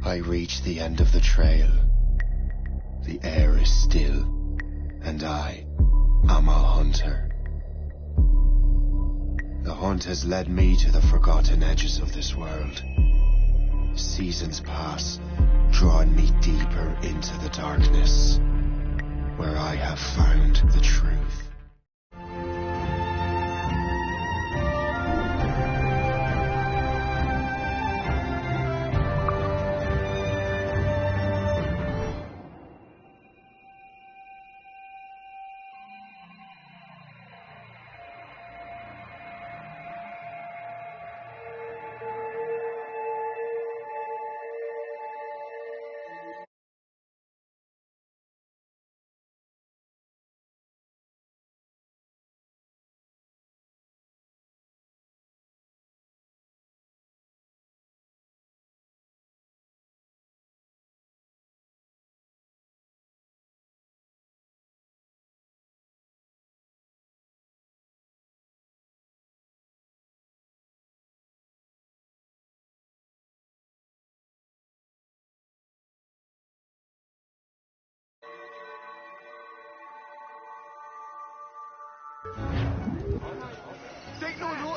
I reach the end of the trail. The air is still, and I am a hunter. The hunt has led me to the forgotten edges of this world. Seasons pass, drawing me deeper into the darkness, where I have found the truth.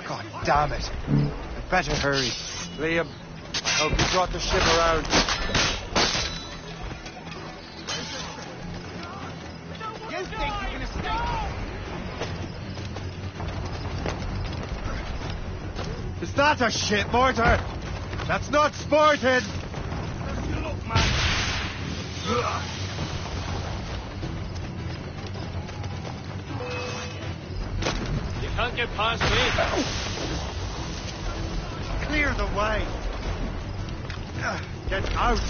God damn it. I'd better hurry. Liam, I hope you brought the ship around. You think you're gonna stay? Is that a ship mortar? That's not sporting! Look, man. You can't get past me. Clear the way! Get out!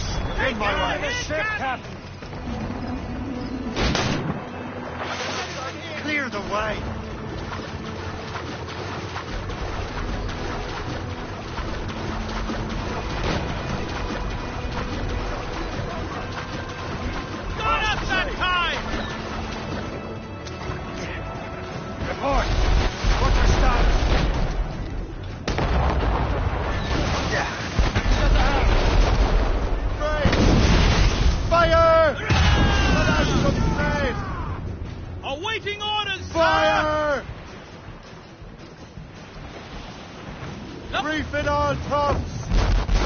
In my way! The ship, Captain. Clear the way! Not up that time! Report! What's your status? Fire! Let out some trade! Awaiting orders, Fire! sir! Reef it all tops!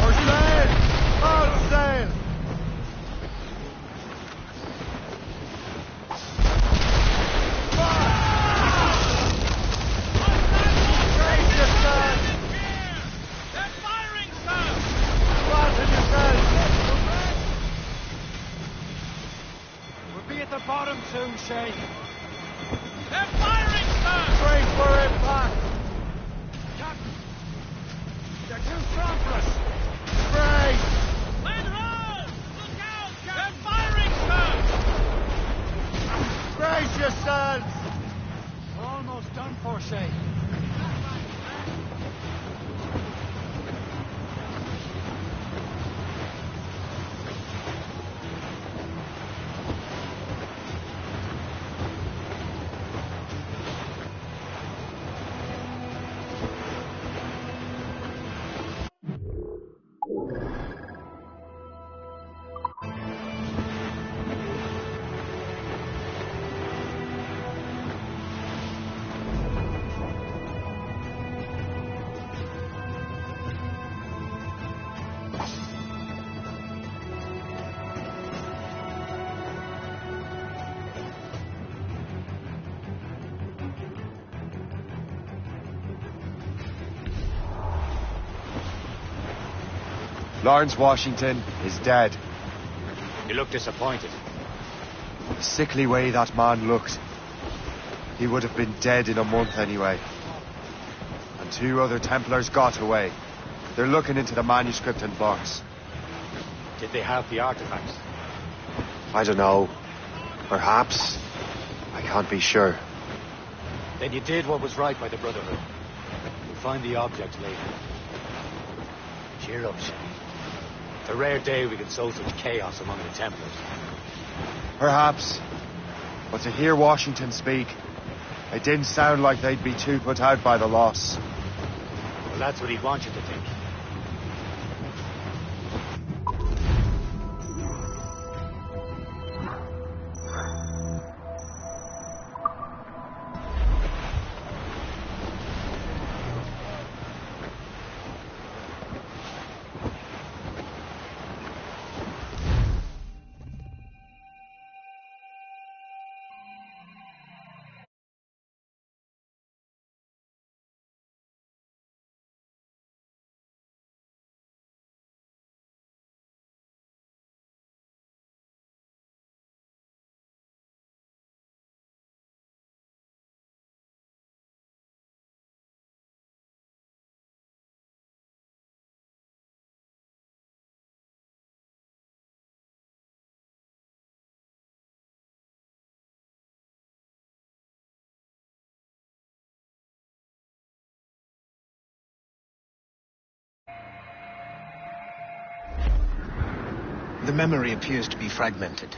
Or sail! All sail! Raise yourself! They're firing, sir! Fasten yourself! We'll be at the bottom soon, Shay. They're firing, sir! Brace for impact! Captain, they're too strong for us. Brace! Land ho! Look out, Captain! They're firing, sir! Brace yourselves! We're almost done for, Shay. Lawrence Washington is dead. You look disappointed. The sickly way that man looked. He would have been dead in a month anyway. And 2 other Templars got away. They're looking into the manuscript and box. Did they have the artifacts? I don't know. Perhaps. I can't be sure. Then you did what was right by the Brotherhood. We'll find the object later. Cheer up, Shay. It's a rare day we can sow such chaos among the Templars. Perhaps. But to hear Washington speak, it didn't sound like they'd be too put out by the loss. Well, that's what he'd want you to think. The memory appears to be fragmented.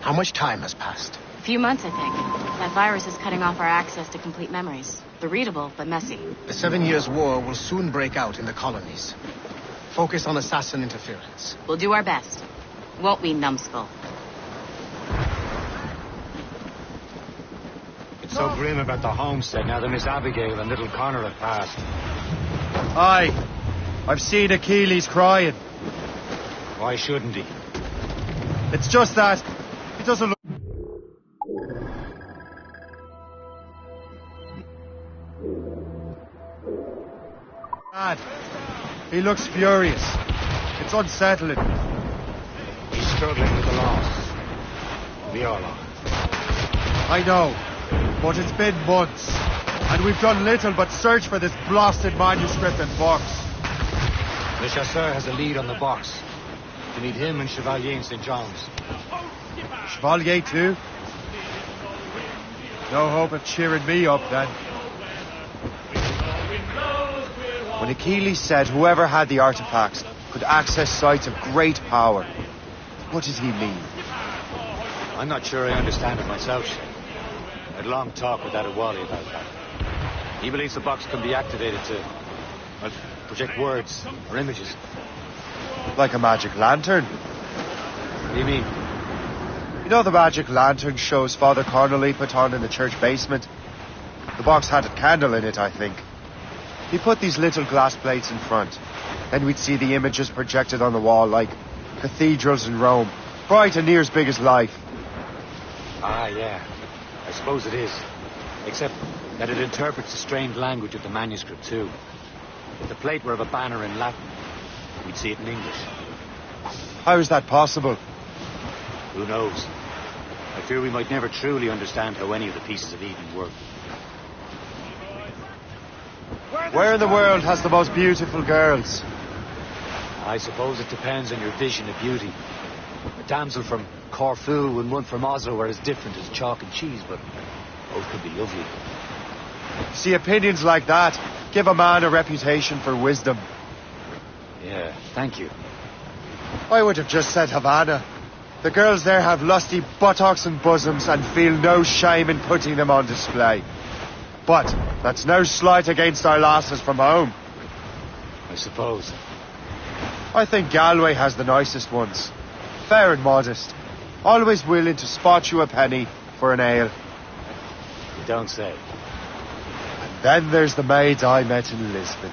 How much time has passed? A few months, I think. That virus is cutting off our access to complete memories. They're readable, but messy. The 7 Years' War will soon break out in the colonies. Focus on assassin interference. We'll do our best. Won't we, numbskull? It's so grim about the homestead now that Miss Abigail and little Connor have passed. Aye. I've seen Achilles crying. Why shouldn't he? It's just that he doesn't look... bad. He looks furious. It's unsettling. He's struggling with the loss. We all are. I know, but it's been months, and we've done little but search for this blasted manuscript and box. Le Chasseur has a lead on the box. We need him and Chevalier in St. John's. Chevalier too? No hope of cheering me up then. When Achilles said whoever had the artifacts could access sites of great power, what did he mean? I'm not sure I understand it myself, Shane. I had a long talk with Adewale about that. He believes the box can be activated to, well, project words or images. Like a magic lantern? What do you mean? You know the magic lantern shows Father Connolly put on in the church basement? The box had a candle in it, I think. He put these little glass plates in front. Then we'd see the images projected on the wall like cathedrals in Rome. Bright and near as big as life. Ah, yeah. I suppose it is. Except that it interprets the strained language of the manuscript, too. If the plate were of a banner in Latin, we'd see it in English. How is that possible? Who knows? I fear we might never truly understand how any of the pieces of Eden work. Where in the world has the most beautiful girls? I suppose it depends on your vision of beauty. A damsel from Corfu and one from Oslo are as different as chalk and cheese, but both could be lovely. See, opinions like that give a man a reputation for wisdom. Yeah, thank you. I would have just said Havana. The girls there have lusty buttocks and bosoms and feel no shame in putting them on display. But that's no slight against our lasses from home. I suppose. I think Galway has the nicest ones. Fair and modest. Always willing to spot you a penny for an ale. You don't say. And then there's the maids I met in Lisbon.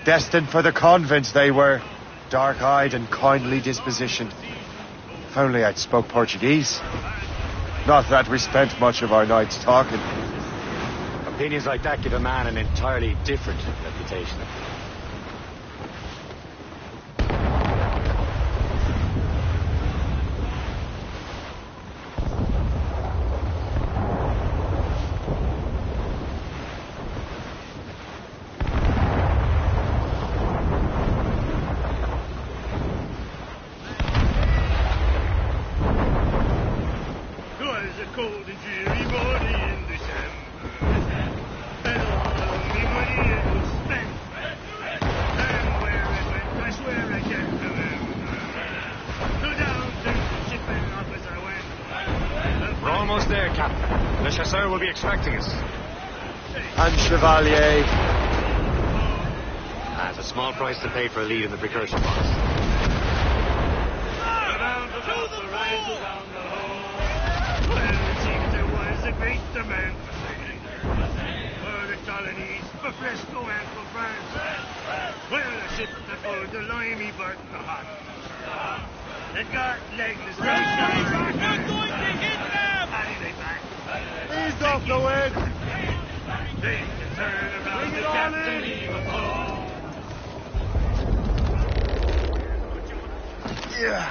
Destined for the convent they were. Dark-eyed and kindly dispositioned. If only I'd spoke Portuguese. Not that we spent much of our nights talking. Opinions like that give a man an entirely different reputation. Expecting us. And Chevalier. That's a small price to pay for a lead in the precursion box. Well, it seems there was a great demand for sailing for the colonies, for Fresco and for France. Well, a ship that pulled the limey but the hot. It got legless. We're not going to hit them! How they back? Ease off the wind! They can turn around the captain leave a hole. Yeah.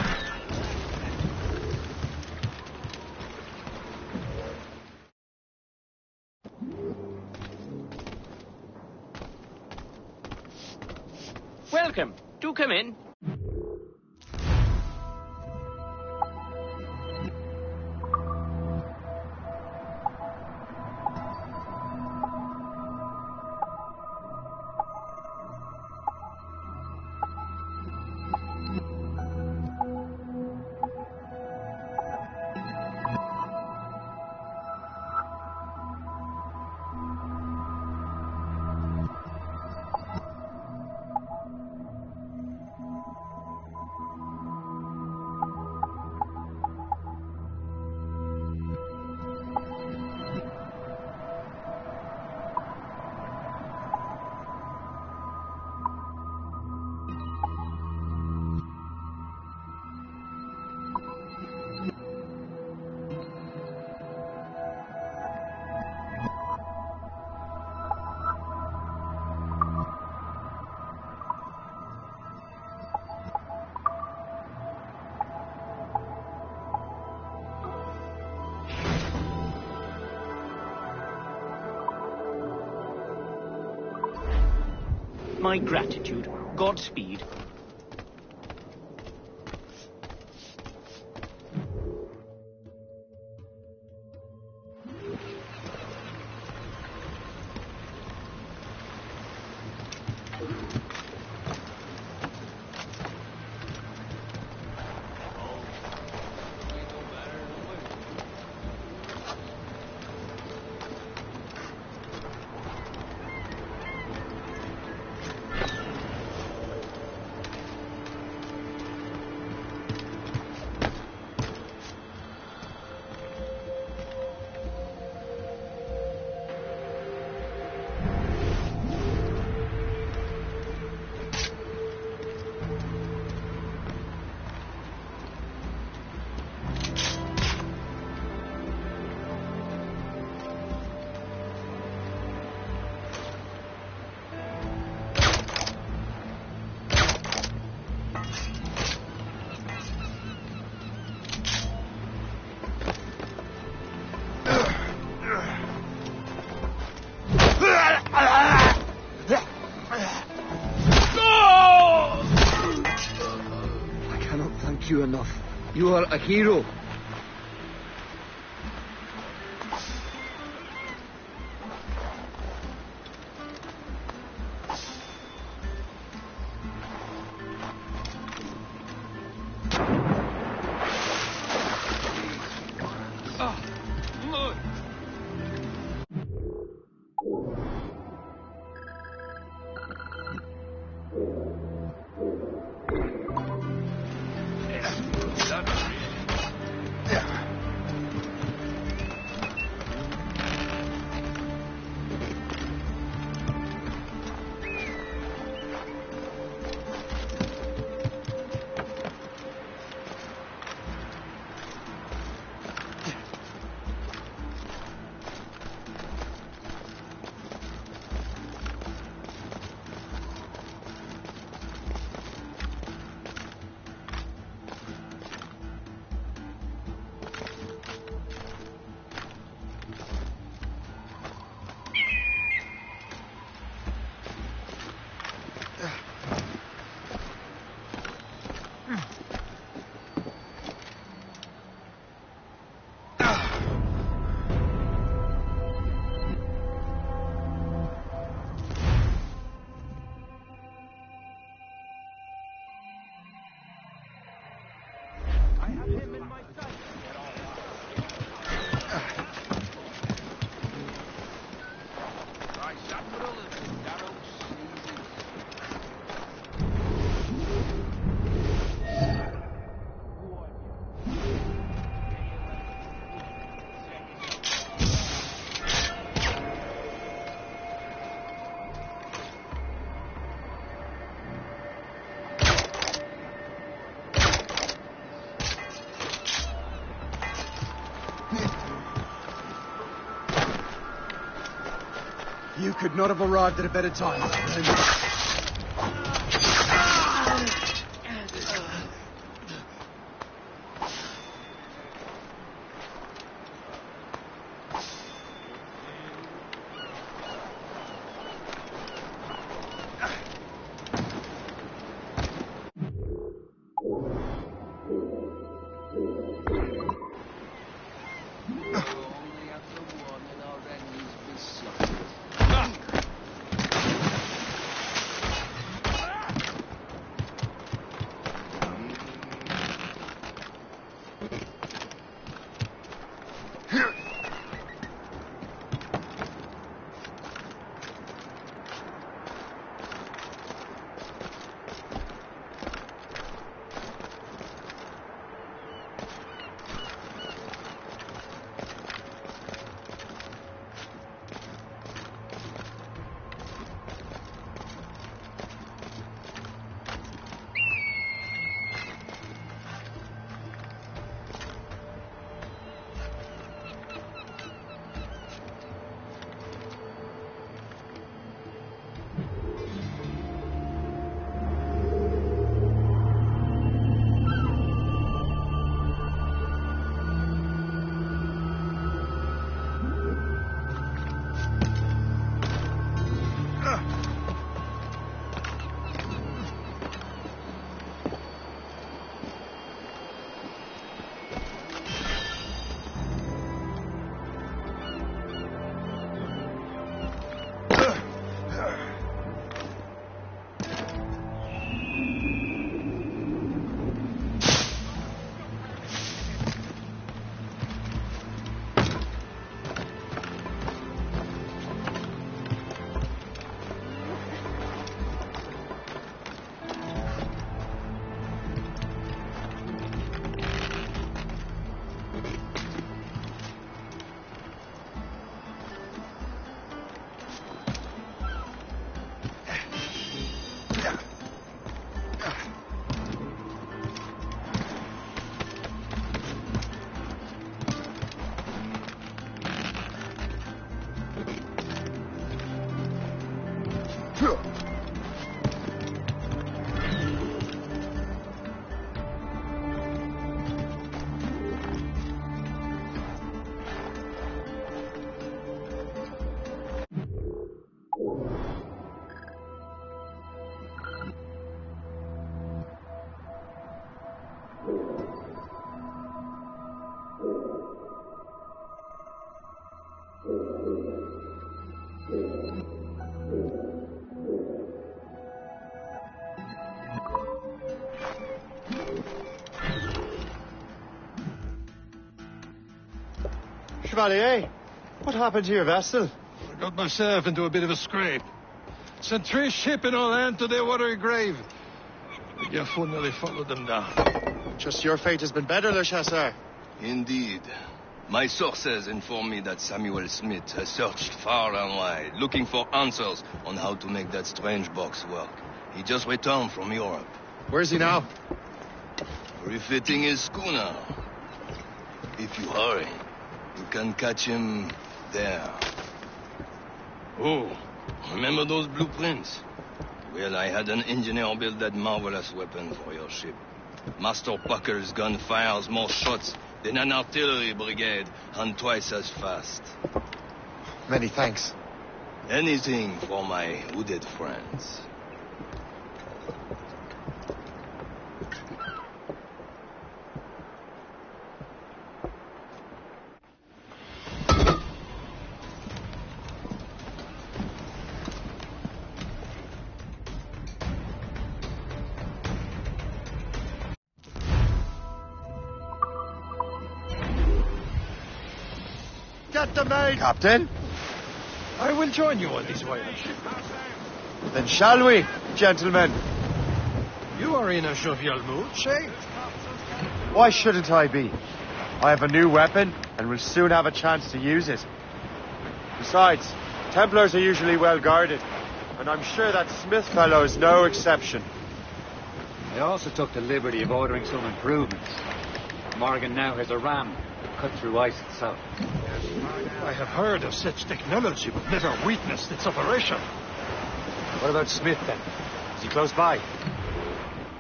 Welcome. Do come in. accept my gratitude. Godspeed. You enough. You are a hero. You could not have arrived at a better time. Chevalier, what happened to your vessel? I got myself into a bit of a scrape. Sent 3 ships in all land to their watery grave. The Yafu nearly followed them down. Just your fate has been better, Le Chasseur. Indeed. My sources inform me that Samuel Smith has searched far and wide, looking for answers on how to make that strange box work. He just returned from Europe. Where's he now? Refitting his schooner. If you hurry, you can catch him there. Oh, remember those blueprints? Well, I had an engineer build that marvelous weapon for your ship. Master Pucker's gun fires more shots than an artillery brigade, and twice as fast. Many thanks. Anything for my wounded friends. Get the maid, Captain. I will join you on this voyage. Then shall we, gentlemen? You are in a jovial mood, Shay? Why shouldn't I be? I have a new weapon, and will soon have a chance to use it. Besides, Templars are usually well guarded, and I'm sure that Smith fellow is no exception. I also took the liberty of ordering some improvements. Morgan now has a ram that cut through ice itself. I have heard of such technology, but never witnessed its operation. What about Smith, then? Is he close by?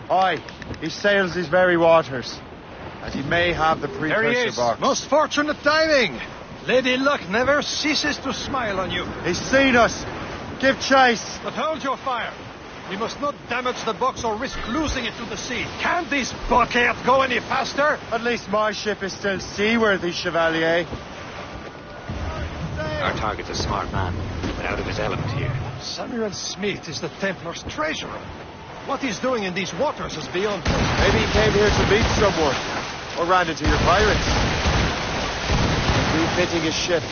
Aye, he sails these very waters, and he may have the There precursor he is. box. Most fortunate timing. Lady Luck never ceases to smile on you. He's seen us. Give chase. But hold your fire. We must not damage the box or risk losing it to the sea. Can't this blockade go any faster? At least my ship is still seaworthy, Chevalier. Our target's a smart man, but out of his element here. Samuel Smith is the Templar's treasurer. What he's doing in these waters is beyond me. Maybe he came here to meet someone, or ran into your pirates. Refitting his ship.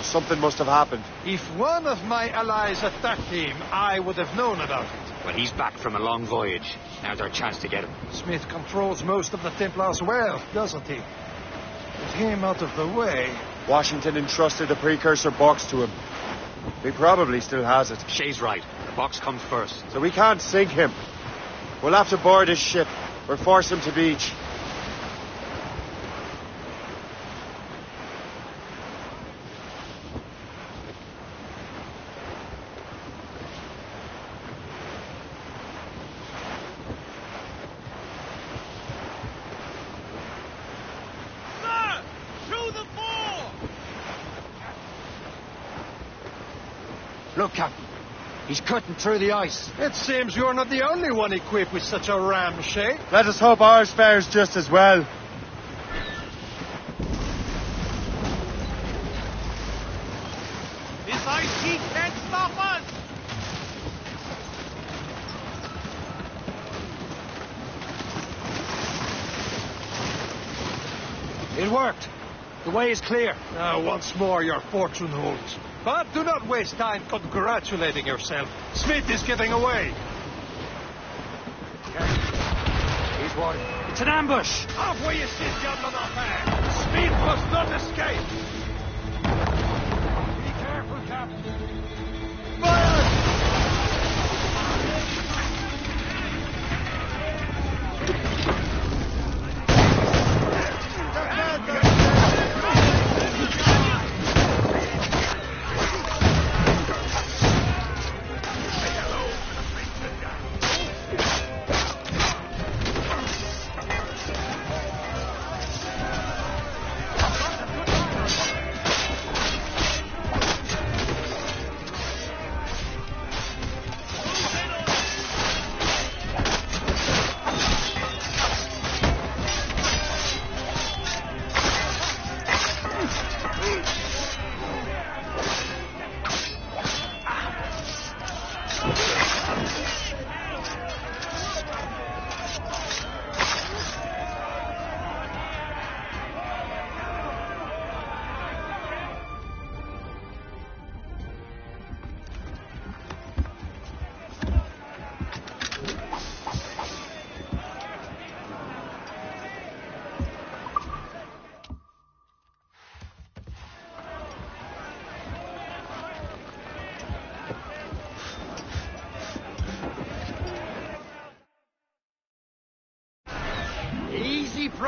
Something must have happened. If one of my allies attacked him, I would have known about it. Well, he's back from a long voyage. Now's our chance to get him. Smith controls most of the Templars' wealth, doesn't he? With him out of the way... Washington entrusted the precursor box to him. He probably still has it. Shay's right. The box comes first. So we can't sink him. We'll have to board his ship, or force him to beach. Look, Captain. He's cutting through the ice. It seems you're not the only one equipped with such a ram, Shay. Let us hope ours fares just as well. This ice sheet can't stop us! It worked. The way is clear. Now, once more, your fortune holds. But do not waste time congratulating yourself. Smith is getting away. He's water. It's an ambush. Envoyez ces diables en enfer. Smith must not escape. Be careful, Captain. Fire!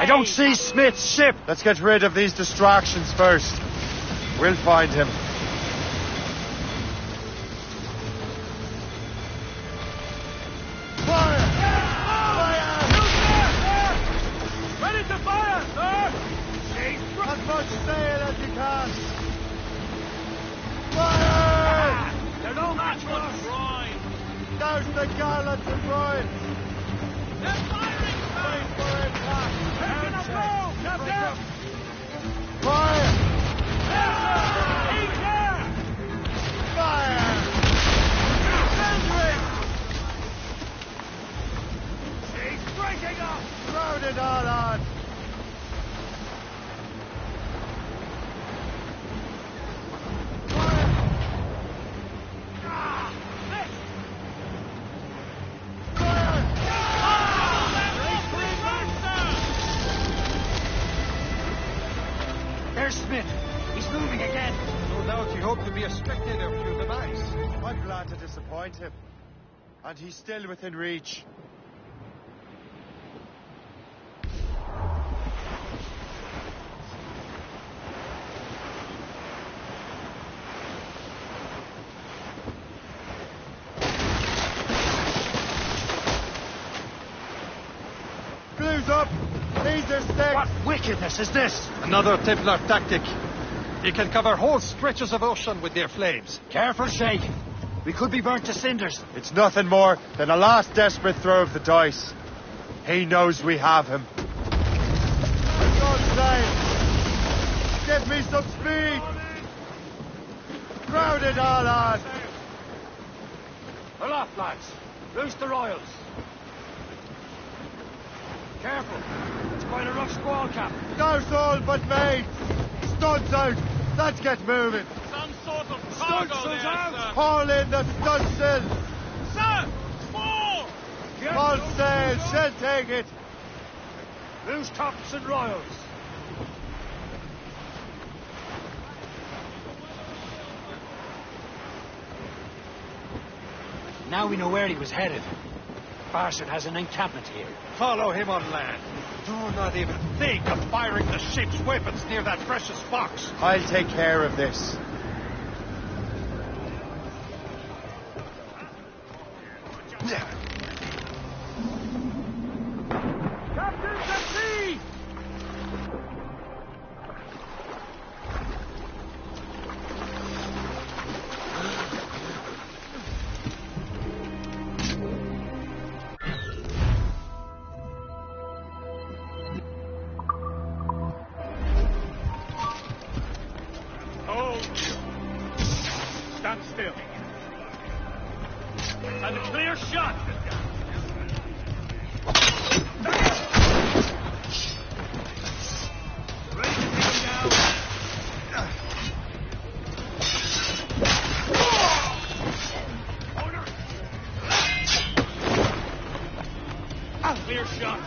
I don't see Smith's ship. Let's get rid of these distractions first. We'll find him. Much sail as you can. Fire! They're no match for us. There's the gallants and royals. They're firing, sir. Wait for impact. Taking a blow, Captain. Fire! He's here! Fire! Centering! She's breaking up. Crowded all on. There's Smith. He's moving again. No doubt he hoped to be a spectator through the device. I'm glad to disappoint him. And he's still within reach. Blue's up! Laser stick! What wickedness is this? Another Templar tactic. They can cover whole stretches of ocean with their flames. Careful, Shake. We could be burnt to cinders. It's nothing more than a last desperate throw of the dice. He knows we have him. For God's sake! Give me some speed! Crowd it all on! Pull off, lads. Loose the royals. Careful. It's quite a rough squall, Cap. Douse all but mates! Studs out! Let's get moving! Some sort of cargo there, sir. Haul in the stunsail! Sir! More! Full sail! She'll take it! Loose tops and royals. Now we know where he was headed. Bastard has an encampment here. Follow him on land. Do not even think of firing the ship's weapons near that precious box. I'll take care of this. Captain, at sea! Stand still. And a clear shot. Ready to take him down. Order. Clear shot.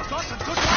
Got a good one.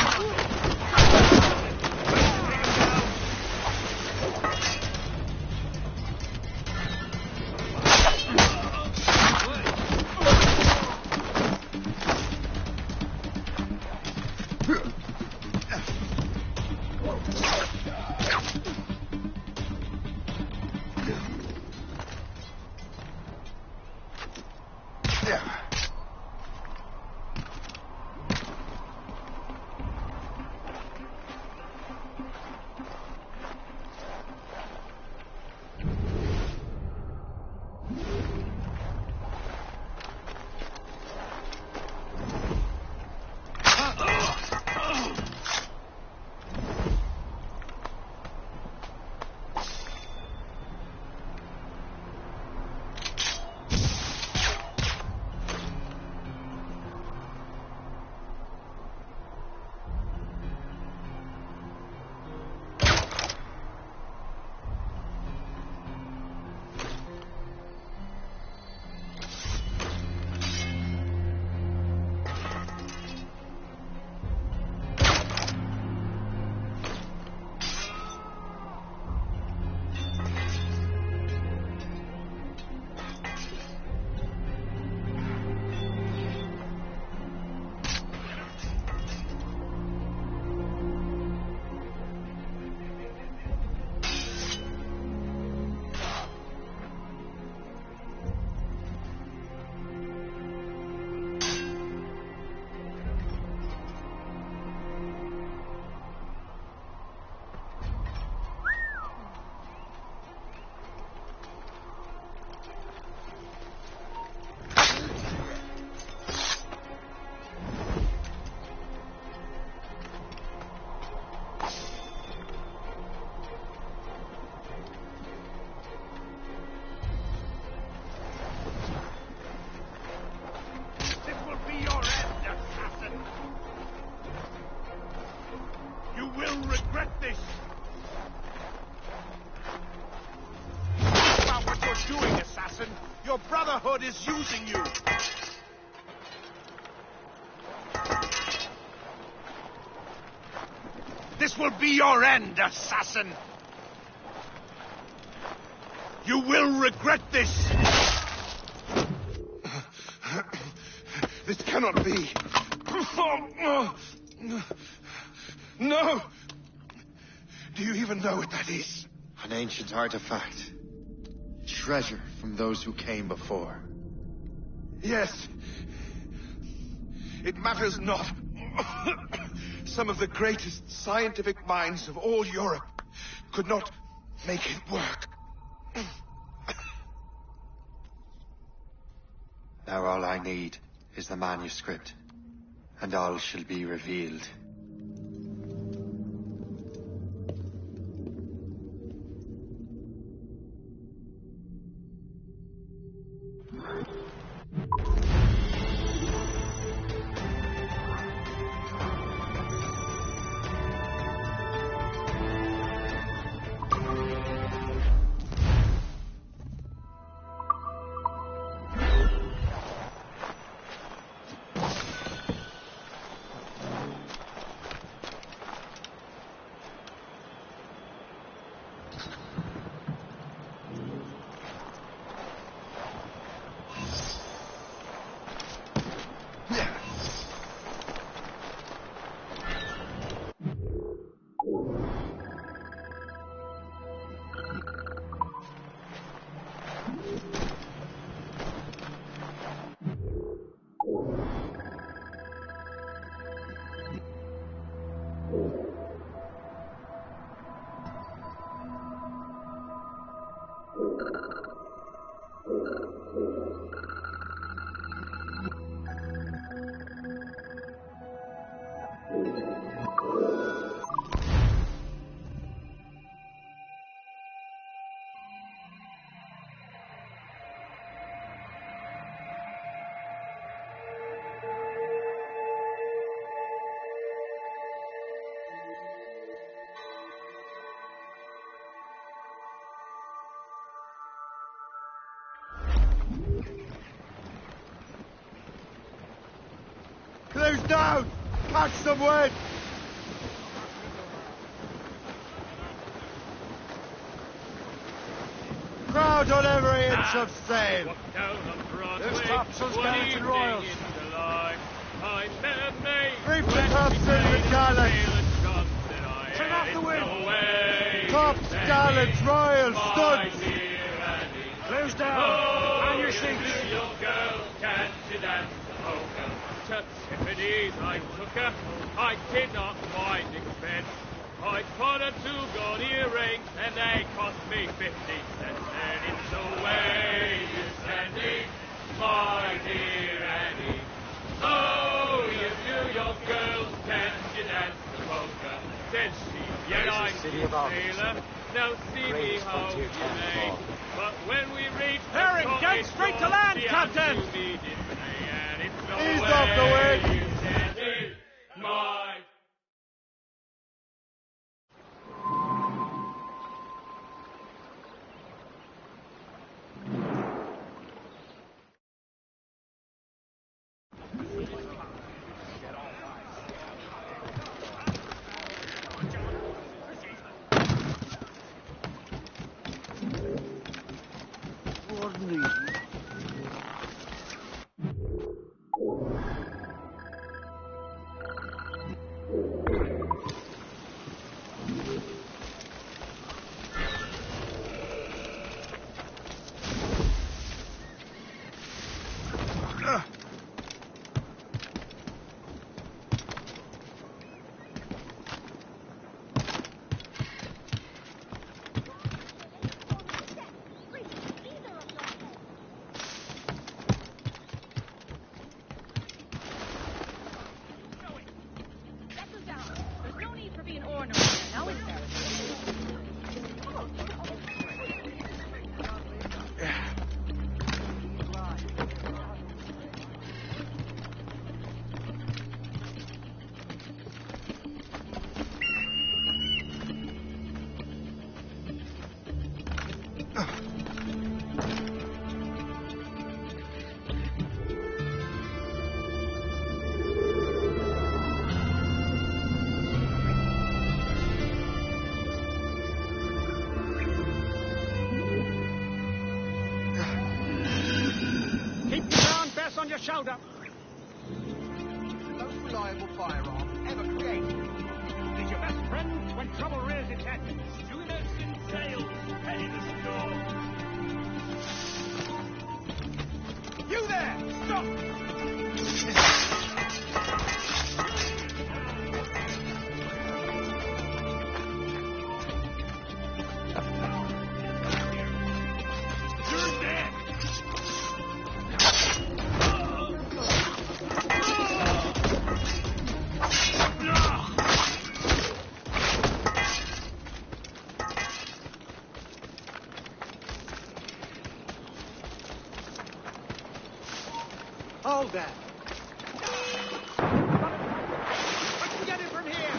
Your Brotherhood is using you. This will be your end, assassin. You will regret this. This cannot be. No! Do you even know what that is? An ancient artifact. Treasure from those who came before. Yes. It matters not. Some of the greatest scientific minds of all Europe could not make it work. Now all I need is the manuscript, and all shall be revealed. Close down! Catch some wind! Crowd on every inch of sail! There's tops on skeleton royals. Reef the tops in the gallants! Turn off the wind! Tops, gallants, royals, studs! Close down! On your seats! Tiffany's I took her, I did not mind expense. I bought her 2 gold earrings, and they cost me 50 cents. And it's the way you send it, my dear Annie. Oh, you do your girls, can you dance the polka? Said she, yet I'm a sailor, now see me how you may. But when we reach Herring, get straight to land, Captain! Ease off the wind! My shoulder. The most reliable firearm ever created. It's your best friend when trouble rears its head. Schooners in sail, heading the storm. You there! Stop! Hold that. Let's get it from here!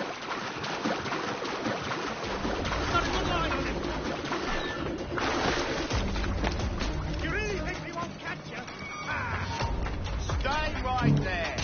Got a good line on him! You really think we won't catch you? Stay right there.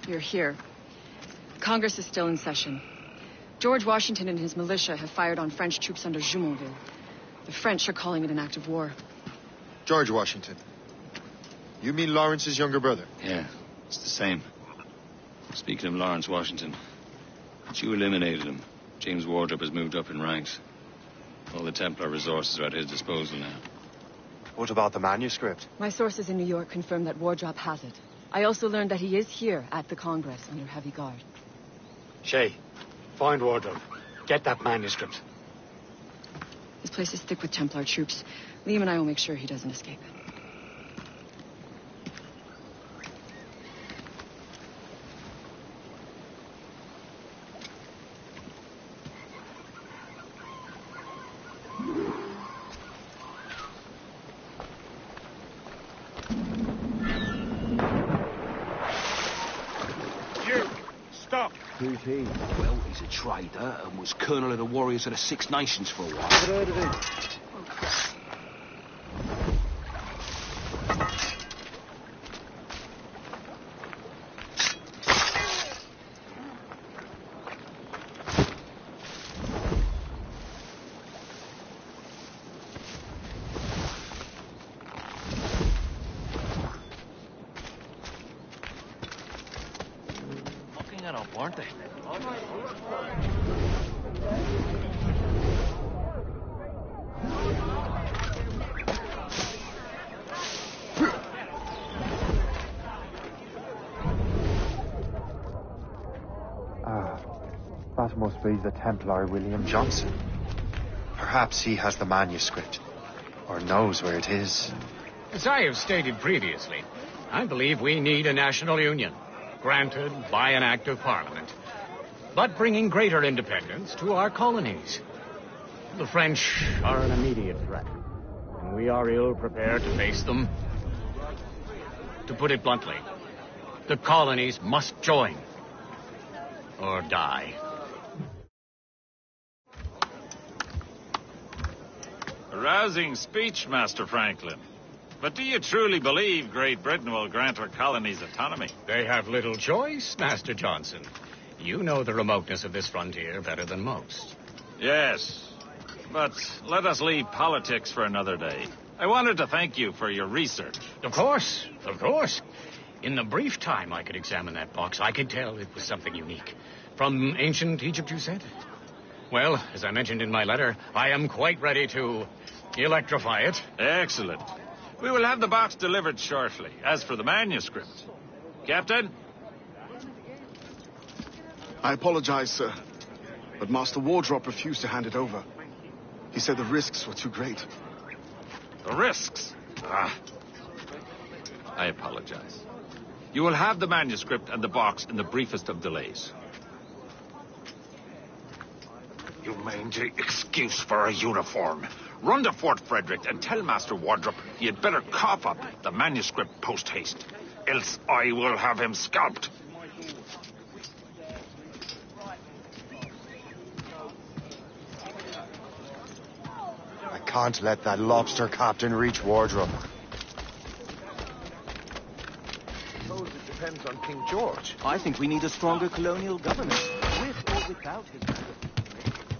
You're here. Congress is still in session. George Washington and his militia have fired on French troops under Jumonville. The French are calling it an act of war. George Washington. You mean Lawrence's younger brother? Yeah, it's the same. Speaking of Lawrence Washington, but you eliminated him. James Wardrop has moved up in ranks. All the Templar resources are at his disposal now. What about the manuscript? My sources in New York confirm that Wardrop has it. I also learned that he is here at the Congress under heavy guard. Shay, find Wardrobe. Get that manuscript. This place is thick with Templar troops. Liam and I will make sure he doesn't escape. Who's he? Well, he's a trader and was colonel of the warriors of the Six Nations for a while. I've heard of him. Aren't they? That must be the Templar William Johnson. Perhaps he has the manuscript, or knows where it is. As I have stated previously, I believe we need a national union, granted by an act of Parliament, but bringing greater independence to our colonies. The French are an immediate threat, and we are ill prepared to face them. To put it bluntly, the colonies must join, or die. A rousing speech, Master Franklin. But do you truly believe Great Britain will grant her colonies autonomy? They have little choice, Master Johnson. You know the remoteness of this frontier better than most. Yes, but let us leave politics for another day. I wanted to thank you for your research. Of course, of course. In the brief time I could examine that box, I could tell it was something unique. From ancient Egypt, you said? Well, as I mentioned in my letter, I am quite ready to electrify it. Excellent. We will have the box delivered shortly. As for the manuscript... Captain? I apologize, sir. But Master Wardrop refused to hand it over. He said the risks were too great. The risks? Ah. I apologize. You will have the manuscript and the box in the briefest of delays. You mangy excuse for a uniform. Run to Fort Frederick and tell Master Wardrop he had better cough up the manuscript post-haste. Else I will have him scalped. I can't let that lobster captain reach Wardrop. I suppose it depends on King George. I think we need a stronger colonial government, with or without his...